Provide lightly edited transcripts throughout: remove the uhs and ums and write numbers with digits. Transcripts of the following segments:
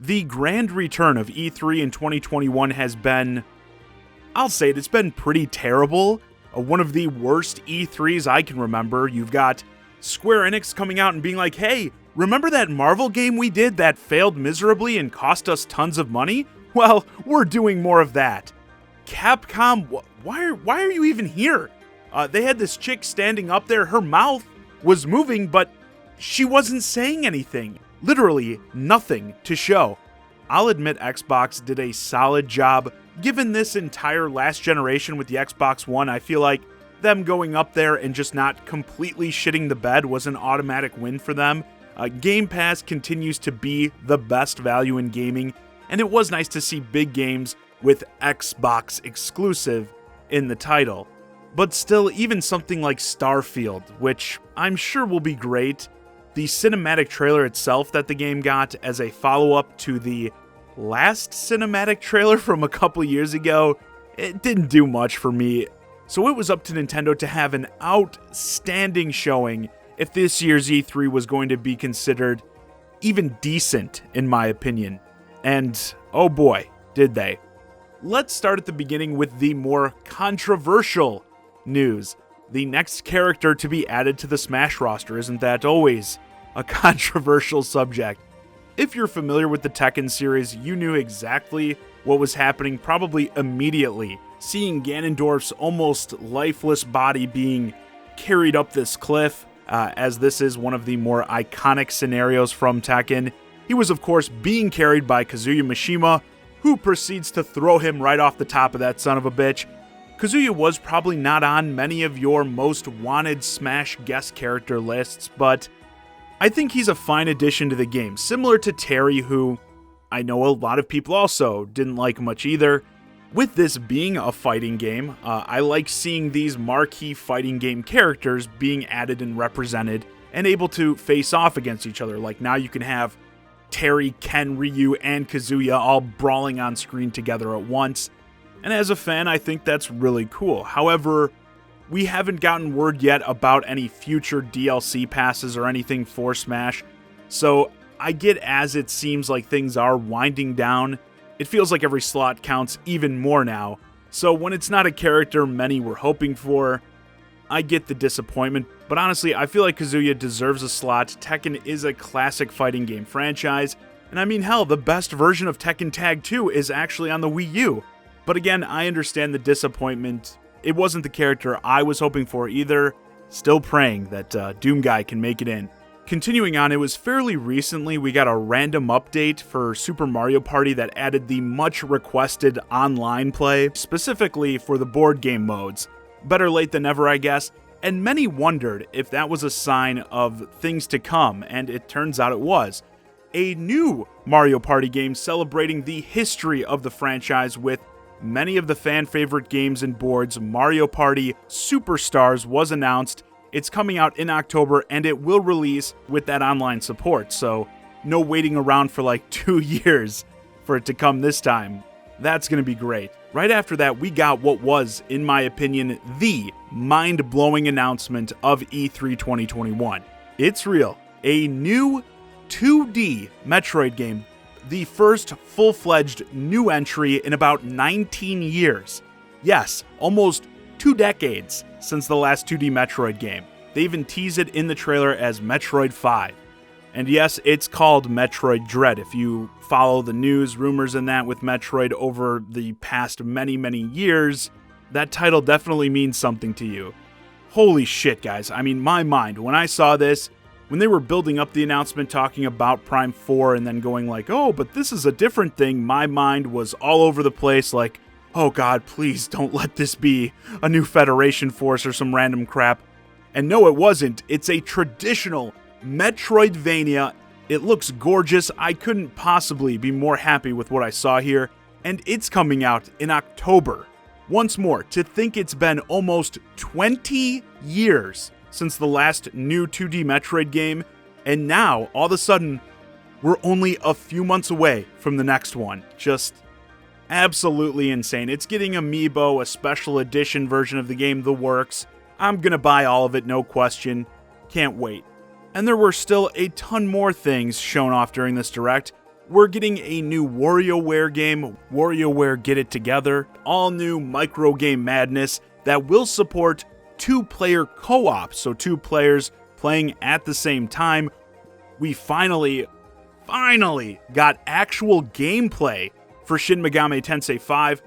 The grand return of E3 in 2021 has been, I'll say it's been pretty terrible. One of the worst E3s I can remember. You've got Square Enix coming out and being like, hey, remember that Marvel game we did that failed miserably and cost us tons of money? Well, we're doing more of that. Capcom, why are you even here? They had this chick standing up there, her mouth was moving, but she wasn't saying anything. Literally nothing to show. I'll admit Xbox did a solid job. Given this entire last generation with the Xbox One, I feel like them going up there and just not completely shitting the bed was an automatic win for them. Game Pass continues to be the best value in gaming, and it was nice to see big games with Xbox exclusive in the title. But still, even something like Starfield, which I'm sure will be great, the cinematic trailer itself that the game got as a follow-up to the last cinematic trailer from a couple years ago, it didn't do much for me. So it was up to Nintendo to have an outstanding showing if this year's E3 was going to be considered even decent, in my opinion. And oh boy, did they. Let's start at the beginning with the more controversial news. The next character to be added to the Smash roster, isn't that always a controversial subject? If you're familiar with the Tekken series, you knew exactly what was happening probably immediately. Seeing Ganondorf's almost lifeless body being carried up this cliff, as this is one of the more iconic scenarios from Tekken. He was of course being carried by Kazuya Mishima, who proceeds to throw him right off the top of that son of a bitch. Kazuya was probably not on many of your most wanted Smash guest character lists, but I think he's a fine addition to the game, similar to Terry, who I know a lot of people also didn't like much either. With this being a fighting game, I like seeing these marquee fighting game characters being added and represented and able to face off against each other. Like now you can have Terry, Ken, Ryu, and Kazuya all brawling on screen together at once. And as a fan, I think that's really cool. However, we haven't gotten word yet about any future DLC passes or anything for Smash. So I get, as it seems like things are winding down, it feels like every slot counts even more now. So when it's not a character many were hoping for, I get the disappointment. But honestly, I feel like Kazuya deserves a slot. Tekken is a classic fighting game franchise. And I mean, hell, the best version of Tekken Tag 2 is actually on the Wii U. But again, I understand the disappointment. It wasn't the character I was hoping for either. Still praying that Doom Guy can make it in. Continuing on, it was fairly recently we got a random update for Super Mario Party that added the much requested online play, specifically for the board game modes. Better late than never, I guess. And many wondered if that was a sign of things to come, and it turns out it was. A new Mario Party game celebrating the history of the franchise with many of the fan-favorite games and boards. Mario Party Superstars was announced. It's coming out in October, and it will release with that online support, so no waiting around for like 2 years for it to come this time. That's going to be great. Right after that, we got what was, in my opinion, the mind-blowing announcement of E3 2021. It's real. A new 2D Metroid game. The first full-fledged new entry in about 19 years. Yes, almost 2 decades since the last 2D Metroid game. They even tease it in the trailer as Metroid 5. And yes, it's called Metroid Dread. If you follow the news, rumors and that with Metroid over the past many, many years, that title definitely means something to you. Holy shit, guys. I mean, my mind, when I saw this, when they were building up the announcement talking about Prime 4 and then going like, oh, but this is a different thing, my mind was all over the place like, oh god, please don't let this be a new Federation Force or some random crap. And no, it wasn't. It's a traditional Metroidvania. It looks gorgeous. I couldn't possibly be more happy with what I saw here. And it's coming out in October. Once more, to think it's been almost 20 years since the last new 2D Metroid game, and now, all of a sudden, we're only a few months away from the next one. Just absolutely insane. It's getting Amiibo, a special edition version of the game, the works. I'm gonna buy all of it, no question. Can't wait. And there were still a ton more things shown off during this direct. we're getting a new WarioWare game, WarioWare Get It Together, all new micro game madness that will support 2-player co-op, so 2 players playing at the same time. We finally got actual gameplay for Shin Megami Tensei 5.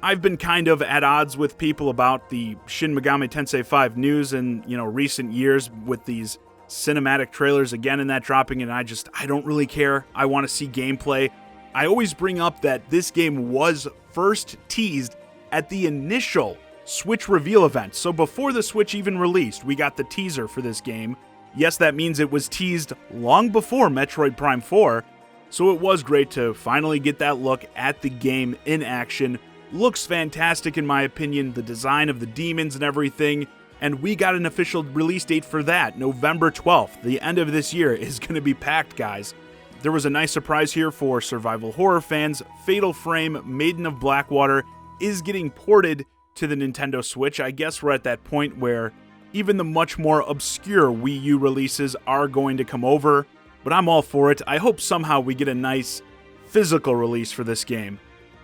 I've been kind of at odds with people about the Shin Megami Tensei 5 news in, recent years with these cinematic trailers again and that dropping, and I don't really care. I want to see gameplay. I always bring up that this game was first teased at the initial Switch reveal event. So before the Switch even released, we got the teaser for this game. Yes, that means it was teased long before Metroid Prime 4, so it was great to finally get that look at the game in action. Looks fantastic in my opinion, the design of the demons and everything, and we got an official release date for that, November 12th. The end of this year is going to be packed, guys. There was a nice surprise here for survival horror fans. Fatal Frame Maiden of Blackwater is getting ported to the Nintendo Switch. I guess we're at that point where even the much more obscure Wii U releases are going to come over, but I'm all for it. I hope somehow we get a nice physical release for this game.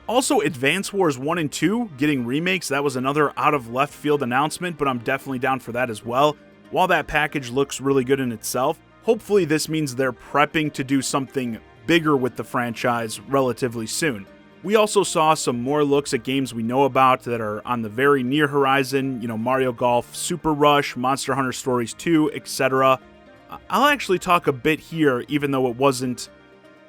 Also, Advance Wars 1 and 2 getting remakes. That was another out of left field announcement, but I'm definitely down for that as well. While that package looks really good in itself, hopefully this means they're prepping to do something bigger with the franchise relatively soon. We also saw some more looks at games we know about that are on the very near horizon, Mario Golf Super Rush, Monster Hunter Stories 2, etc. I'll actually talk a bit here, even though it wasn't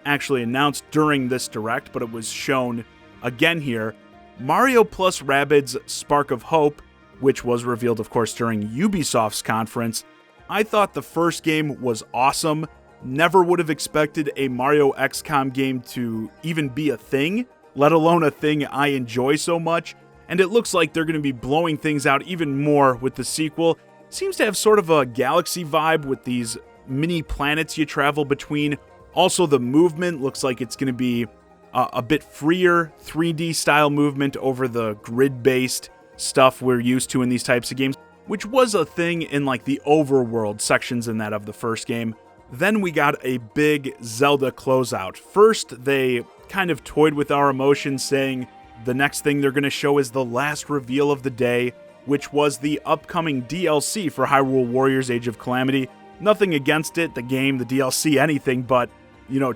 actually announced during this Direct, but it was shown again here. Mario plus Rabbids Spark of Hope, which was revealed, of course, during Ubisoft's conference. I thought the first game was awesome. Never would have expected a Mario XCOM game to even be a thing, let alone a thing I enjoy so much, and it looks like they're going to be blowing things out even more with the sequel. Seems to have sort of a galaxy vibe with these mini planets you travel between. Also, the movement looks like it's going to be a bit freer, 3D style movement over the grid-based stuff we're used to in these types of games, which was a thing in like the overworld sections in that of the first game. Then we got a big Zelda closeout. First, they kind of toyed with our emotions, saying the next thing they're going to show is the last reveal of the day, which was the upcoming DLC for Hyrule Warriors Age of Calamity. Nothing against it, the game, the DLC, anything, but,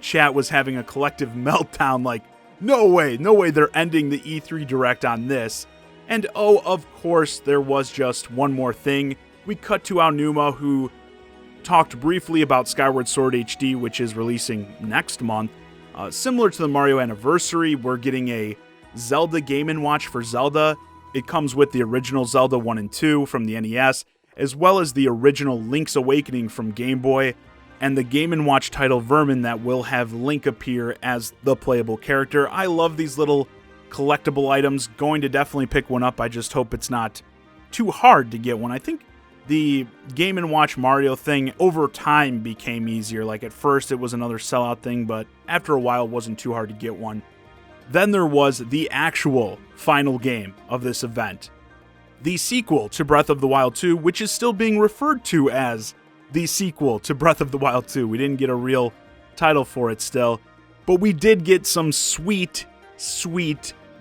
chat was having a collective meltdown like, no way they're ending the E3 Direct on this. And oh, of course, there was just one more thing. We cut to Aonuma, who talked briefly about Skyward Sword HD, which is releasing next month. Similar to the Mario Anniversary, we're getting a Zelda Game & Watch for Zelda. It comes with the original Zelda 1 and 2 from the NES, as well as the original Link's Awakening from Game Boy, and the Game & Watch title Vermin that will have Link appear as the playable character. I love these little collectible items. Going to definitely pick one up. I just hope it's not too hard to get one. I think the Game & Watch Mario thing over time became easier. Like at first it was another sellout thing, but after a while it wasn't too hard to get one. Then there was the actual final game of this event. The sequel to Breath of the Wild 2, which is still being referred to as the sequel to Breath of the Wild 2. We didn't get a real title for it still, but we did get some sweet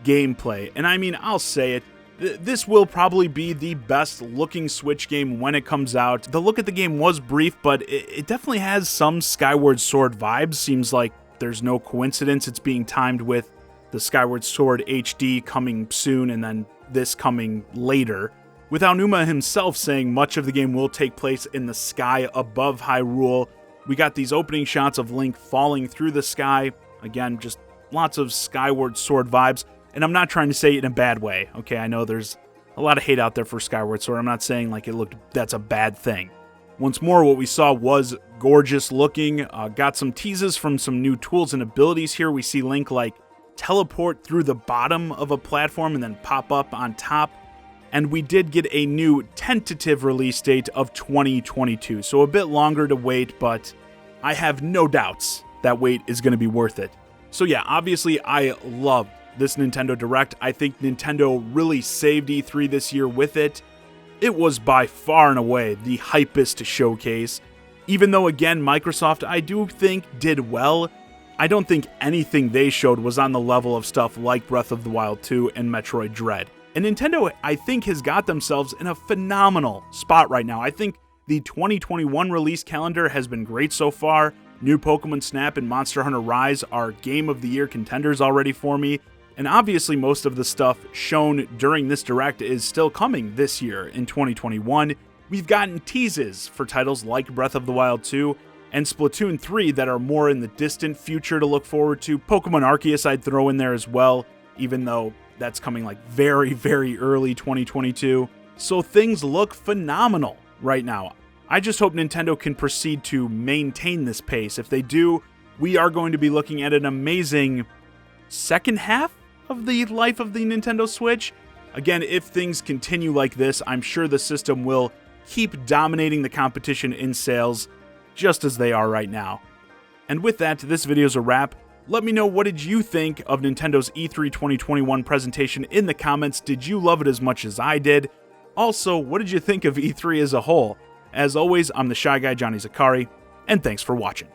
gameplay. And I mean, I'll say it, this will probably be the best looking Switch game when it comes out. The look at the game was brief, but it definitely has some Skyward Sword vibes. Seems like there's no coincidence it's being timed with the Skyward Sword HD coming soon and then this coming later. With Aonuma himself saying much of the game will take place in the sky above Hyrule. We got these opening shots of Link falling through the sky. Again, just lots of Skyward Sword vibes. And I'm not trying to say it in a bad way, okay? I know there's a lot of hate out there for Skyward Sword. I'm not saying like that's a bad thing. Once more, what we saw was gorgeous looking. Got some teases from some new tools and abilities here. We see Link like teleport through the bottom of a platform and then pop up on top. And we did get a new tentative release date of 2022. So a bit longer to wait, but I have no doubts that wait is going to be worth it. So yeah, obviously I loved this Nintendo Direct. I think Nintendo really saved E3 this year with it. It was by far and away the hypest showcase. Even though, again, Microsoft, I do think, did well. I don't think anything they showed was on the level of stuff like Breath of the Wild 2 and Metroid Dread. And Nintendo, I think, has got themselves in a phenomenal spot right now. I think the 2021 release calendar has been great so far. New Pokemon Snap and Monster Hunter Rise are Game of the Year contenders already for me. And obviously most of the stuff shown during this Direct is still coming this year in 2021. We've gotten teases for titles like Breath of the Wild 2 and Splatoon 3 that are more in the distant future to look forward to. Pokemon Arceus I'd throw in there as well, even though that's coming like very, very early 2022. So things look phenomenal right now. I just hope Nintendo can proceed to maintain this pace. If they do, we are going to be looking at an amazing second half of the life of the Nintendo Switch. Again, if things continue like this, I'm sure the system will keep dominating the competition in sales, just as they are right now. And with that, this video is a wrap. Let me know, what did you think of Nintendo's E3 2021 presentation in the comments? Did you love it as much as I did? Also, what did you think of E3 as a whole? As always, I'm the Shy Guy, Johnny Zakari, and thanks for watching.